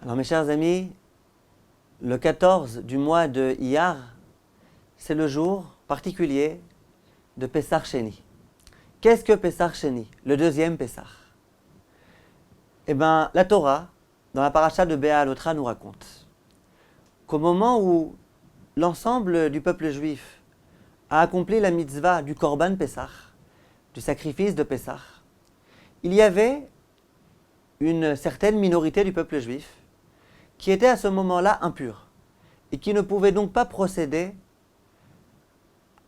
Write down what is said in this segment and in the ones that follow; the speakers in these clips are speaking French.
Alors mes chers amis, le 14 du mois de Iyar, c'est le jour particulier de Pessah Sheni. Qu'est-ce que Pessah Sheni, le deuxième Pessah? Eh bien, la Torah, dans la paracha de Béalotra, nous raconte qu'au moment où l'ensemble du peuple juif a accompli la mitzvah du Korban Pessah, du sacrifice de Pessah, il y avait une certaine minorité du peuple juif qui était à ce moment-là impure et qui ne pouvait donc pas procéder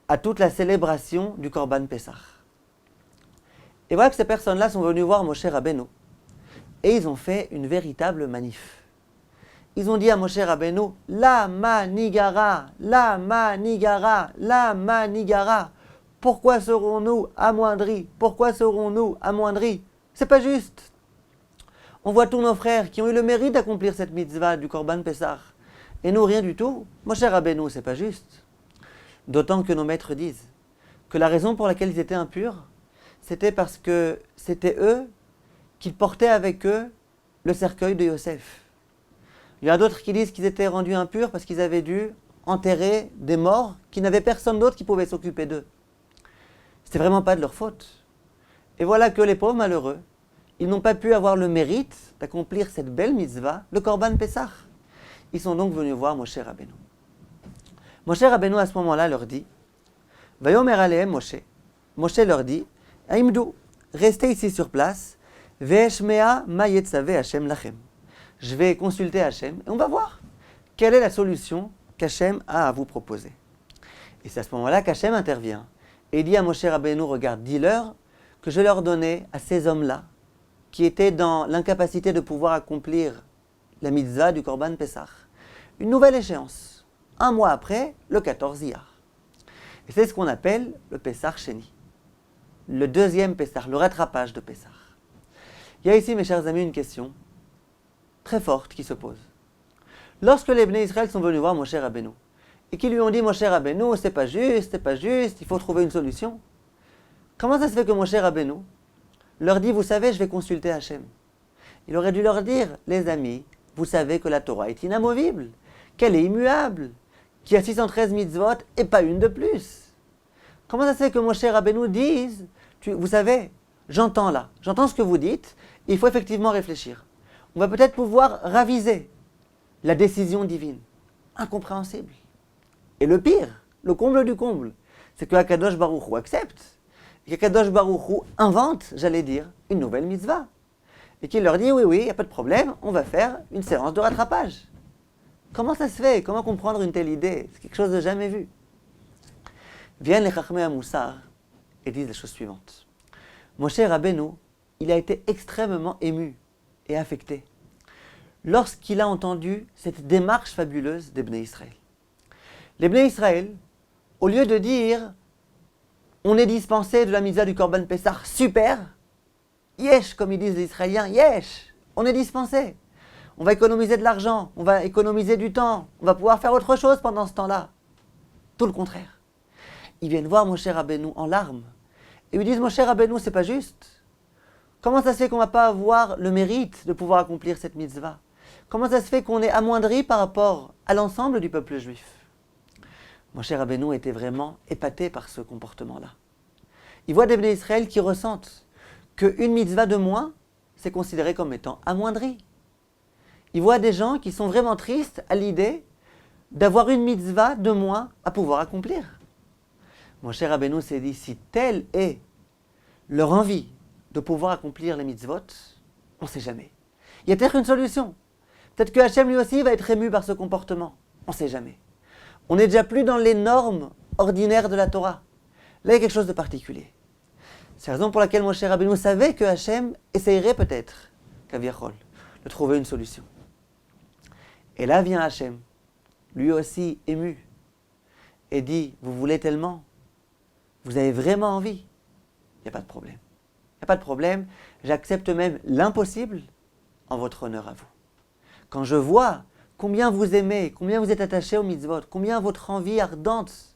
à toute la célébration du Korban Pessah. Et voilà que ces personnes-là sont venues voir Moshe Rabbeinu et ils ont fait une véritable manif. Ils ont dit à Moshe Rabbeinu, Lama nigara, Lama nigara, Lama nigara. Pourquoi serons-nous amoindris? Pourquoi serons-nous amoindris? C'est pas juste. On voit tous nos frères qui ont eu le mérite d'accomplir cette mitzvah du Korban Pessah. Et nous, rien du tout. Moshe Rabbeinu, c'est pas juste. D'autant que nos maîtres disent que la raison pour laquelle ils étaient impurs, c'était parce que c'était eux qui portaient avec eux le cercueil de Yosef. Il y en a d'autres qui disent qu'ils étaient rendus impurs parce qu'ils avaient dû enterrer des morts qui n'avaient personne d'autre qui pouvait s'occuper d'eux. C'était vraiment pas de leur faute. Et voilà que les pauvres malheureux, ils n'ont pas pu avoir le mérite d'accomplir cette belle mitzvah, le Korban Pessah. Ils sont donc venus voir Moshe Rabbeinu. Moshe Rabbeinu à ce moment-là leur dit, Vayomer alehem Moshe. Moshe leur dit, Aimdou, restez ici sur place, Ve'eshmea ma yetzave Hashem lachem. Je vais consulter Hashem et on va voir quelle est la solution qu'Hashem a à vous proposer. Et c'est à ce moment-là qu'Hashem intervient et dit à Moshe Rabbeinu, regarde, dis-leur que je leur donnais à ces hommes-là qui étaient dans l'incapacité de pouvoir accomplir la mitzvah du Korban Pessah, une nouvelle échéance, un mois après, le 14 Iyar. Et c'est ce qu'on appelle le Pessah Sheni, le deuxième Pessah, le rattrapage de Pessah. Il y a ici, mes chers amis, une question très forte qui se pose. Lorsque les Bnei Israël sont venus voir Moshe Rabbeinu, et qu'ils lui ont dit, Moshe Rabbeinu, c'est pas juste, il faut trouver une solution. Comment ça se fait que Moshe Rabbeinu leur dit, vous savez, je vais consulter Hachem? Il aurait dû leur dire, les amis, vous savez que la Torah est inamovible, qu'elle est immuable, qu'il y a 613 mitzvot et pas une de plus. Comment ça se fait que Moshe Rabbeinu dise, vous savez, j'entends ce que vous dites, et il faut effectivement réfléchir. On va peut-être pouvoir raviser la décision divine. Incompréhensible. Et le pire, le comble du comble, c'est que Akadosh Baruch Hu accepte, et qu'Akadosh Baruch Hu invente, j'allais dire, une nouvelle mitzvah. Et qu'il leur dit, oui, il n'y a pas de problème, on va faire une séance de rattrapage. Comment ça se fait? Comment comprendre une telle idée? C'est quelque chose de jamais vu. Viennent les Chachmei HaMussar et disent la chose suivante. Moshe Rabbeinu, il a été extrêmement ému et affecté lorsqu'il a entendu cette démarche fabuleuse des Bnei Israël. Les Bnei Israël, au lieu de dire on est dispensé de la mitzvah du Korban Pessah, super, yesh, comme ils disent les Israéliens, yesh, on est dispensé. On va économiser de l'argent, on va économiser du temps, on va pouvoir faire autre chose pendant ce temps-là. Tout le contraire. Ils viennent voir Moshe Rabbeinu en larmes et lui disent, Moshe Rabbeinu, c'est pas juste. Comment ça se fait qu'on ne va pas avoir le mérite de pouvoir accomplir cette mitzvah? Comment ça se fait qu'on est amoindri par rapport à l'ensemble du peuple juif? Moshe Rabbeinu était vraiment épaté par ce comportement-là. Il voit des Bnei Israël qui ressentent qu'une mitzvah de moins, c'est considéré comme étant amoindri. Il voit des gens qui sont vraiment tristes à l'idée d'avoir une mitzvah de moins à pouvoir accomplir. Moshe Rabbeinu s'est dit, si telle est leur envie de pouvoir accomplir les mitzvot, on ne sait jamais. Il y a peut-être une solution. Peut-être que Hachem lui aussi va être ému par ce comportement. On ne sait jamais. On n'est déjà plus dans les normes ordinaires de la Torah. Là, il y a quelque chose de particulier. C'est la raison pour laquelle Moshe Rabbeinu savait que Hachem essayerait peut-être, Kaviachol, de trouver une solution. Et là vient Hachem, lui aussi ému, et dit, vous voulez tellement? Vous avez vraiment envie? Il n'y a pas de problème. Il n'y a pas de problème, j'accepte même l'impossible en votre honneur à vous. Quand je vois combien vous aimez, combien vous êtes attaché aux mitzvot, combien votre envie ardente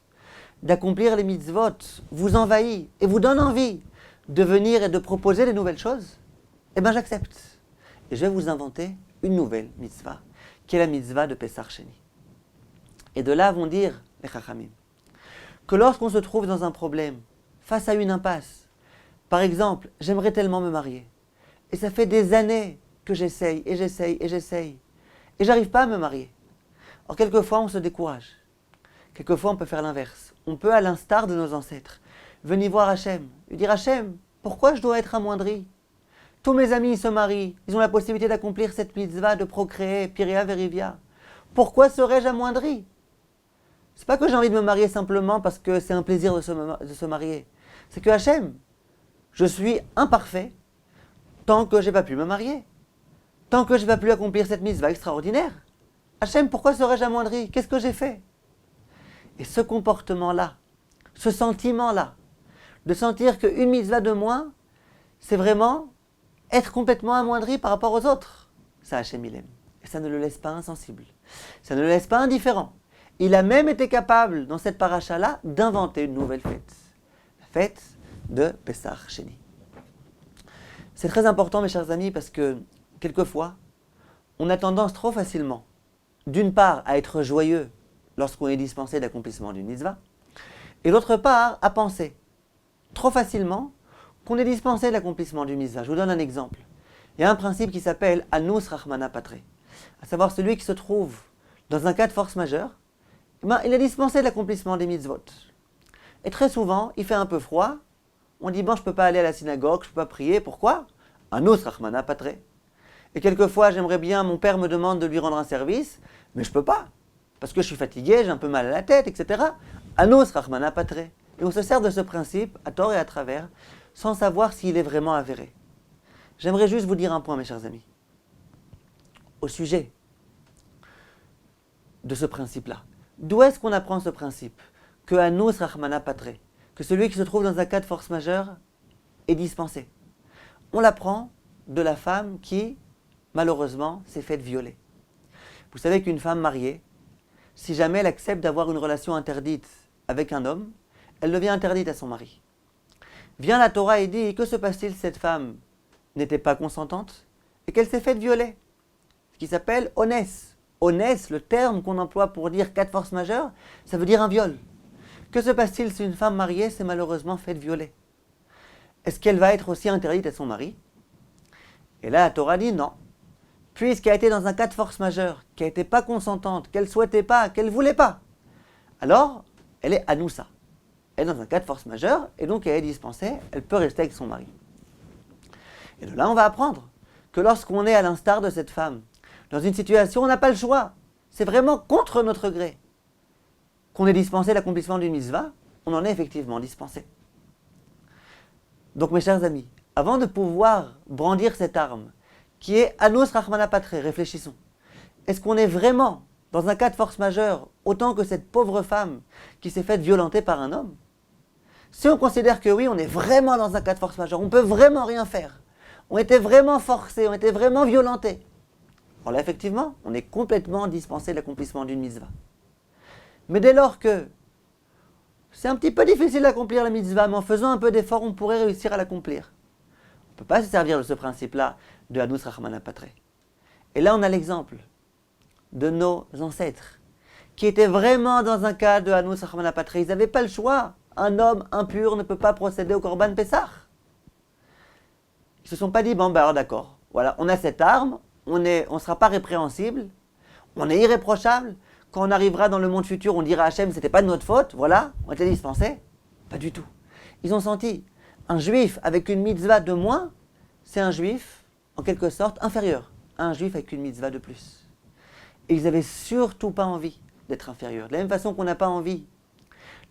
d'accomplir les mitzvot vous envahit et vous donne envie de venir et de proposer des nouvelles choses, eh bien j'accepte. Et je vais vous inventer une nouvelle mitzvah, qui est la mitzvah de Pesach Sheni. Et de là vont dire les Chachamim que lorsqu'on se trouve dans un problème, face à une impasse, par exemple, j'aimerais tellement me marier, et ça fait des années que j'essaye, et j'arrive pas à me marier. Alors quelquefois on se décourage, quelquefois on peut faire l'inverse. On peut, à l'instar de nos ancêtres, venir voir Hachem, lui dire Hachem, pourquoi je dois être amoindri? Tous mes amis ils se marient, ils ont la possibilité d'accomplir cette mitzvah, de procréer, Piria Verivia. Pourquoi serais-je amoindri? C'est pas que j'ai envie de me marier simplement parce que c'est un plaisir de se marier. C'est que Hachem, je suis imparfait tant que j'ai pas pu me marier. Tant que j'ai pas pu accomplir cette mitzvah extraordinaire. Hachem, pourquoi serais-je amoindri? Qu'est-ce que j'ai fait? Et ce comportement-là, ce sentiment-là, de sentir qu'une mitzvah de moins, c'est vraiment être complètement amoindri par rapport aux autres. Ça, Hachem, il aime. Et ça ne le laisse pas insensible. Ça ne le laisse pas indifférent. Il a même été capable, dans cette paracha-là, d'inventer une nouvelle fête. La fête de Pesach Sheni. C'est très important, mes chers amis, parce que, quelquefois, on a tendance trop facilement, d'une part, à être joyeux lorsqu'on est dispensé d'accomplissement d'une mitzvah, et d'autre part, à penser trop facilement qu'on est dispensé de l'accomplissement d'une mitzvah. Je vous donne un exemple. Il y a un principe qui s'appelle Anus Rachmana Patre, à savoir celui qui se trouve dans un cas de force majeure, il est dispensé de l'accomplissement des mitzvot. Et très souvent, il fait un peu froid, on dit, bon, je ne peux pas aller à la synagogue, je ne peux pas prier, pourquoi? Anus Rachmana Patre. Et quelquefois, j'aimerais bien, mon père me demande de lui rendre un service, mais je ne peux pas, parce que je suis fatigué, j'ai un peu mal à la tête, etc. Anus Rachmana Patre. Et on se sert de ce principe, à tort et à travers, sans savoir s'il est vraiment avéré. J'aimerais juste vous dire un point, mes chers amis, au sujet de ce principe-là. D'où est-ce qu'on apprend ce principe? Que Anus Rachmana Patre, que celui qui se trouve dans un cas de force majeure est dispensé. On l'apprend de la femme qui, malheureusement, s'est faite violer. Vous savez qu'une femme mariée, si jamais elle accepte d'avoir une relation interdite avec un homme, elle devient interdite à son mari. Vient la Torah et dit, que se passe-t-il si cette femme n'était pas consentante et qu'elle s'est faite violer? Ce qui s'appelle onès. Onès, le terme qu'on emploie pour dire cas de force majeure, ça veut dire un viol. Que se passe-t-il si une femme mariée s'est malheureusement faite violer? Est-ce qu'elle va être aussi interdite à son mari? Et là, la Torah dit non. Puisqu'elle a été dans un cas de force majeure, qu'elle n'était pas consentante, qu'elle ne souhaitait pas, qu'elle ne voulait pas, alors elle est anoussa. Elle est dans un cas de force majeure, et donc elle est dispensée, elle peut rester avec son mari. Et de là, on va apprendre que lorsqu'on est à l'instar de cette femme, dans une situation où on n'a pas le choix, c'est vraiment contre notre gré, qu'on est dispensé l'accomplissement d'une mitzvah, on en est effectivement dispensé. Donc mes chers amis, avant de pouvoir brandir cette arme, qui est Anus Rachmana Patre, réfléchissons. Est-ce qu'on est vraiment dans un cas de force majeure, autant que cette pauvre femme qui s'est faite violenter par un homme? Si on considère que oui, on est vraiment dans un cas de force majeure, on ne peut vraiment rien faire, on était vraiment forcés, on était vraiment violentés, alors là, effectivement, on est complètement dispensé de l'accomplissement d'une mitzvah. Mais dès lors que c'est un petit peu difficile d'accomplir la mitzvah, mais en faisant un peu d'effort, on pourrait réussir à l'accomplir. On ne peut pas se servir de ce principe-là de Anus Rachmana Patre. Et là, on a l'exemple de nos ancêtres, qui étaient vraiment dans un cas de Anus Rachmana Patre. Ils n'avaient pas le choix. Un homme impur ne peut pas procéder au Korban Pessah. Ils ne se sont pas dit, bon, ben alors d'accord, voilà, on a cette arme, on ne sera pas répréhensible, on est irréprochable. Quand on arrivera dans le monde futur, on dira à Hachem, c'était pas de notre faute, voilà, on était dispensés. Pas du tout. Ils ont senti, un juif avec une mitzvah de moins, c'est un juif, en quelque sorte, inférieur à un juif avec une mitzvah de plus. Et ils n'avaient surtout pas envie d'être inférieurs. De la même façon qu'on n'a pas envie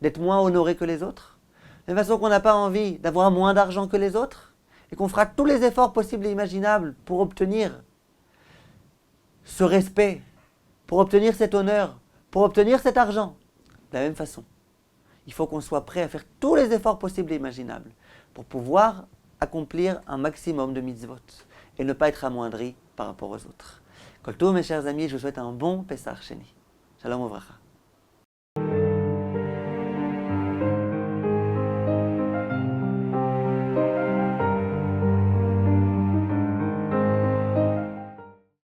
d'être moins honoré que les autres, de la même façon qu'on n'a pas envie d'avoir moins d'argent que les autres, et qu'on fera tous les efforts possibles et imaginables pour obtenir ce respect, pour obtenir cet honneur, pour obtenir cet argent. De la même façon, il faut qu'on soit prêt à faire tous les efforts possibles et imaginables pour pouvoir accomplir un maximum de mitzvot et ne pas être amoindri par rapport aux autres. Kol tov, mes chers amis, je vous souhaite un bon Pesach Sheni. Shalom uvracha.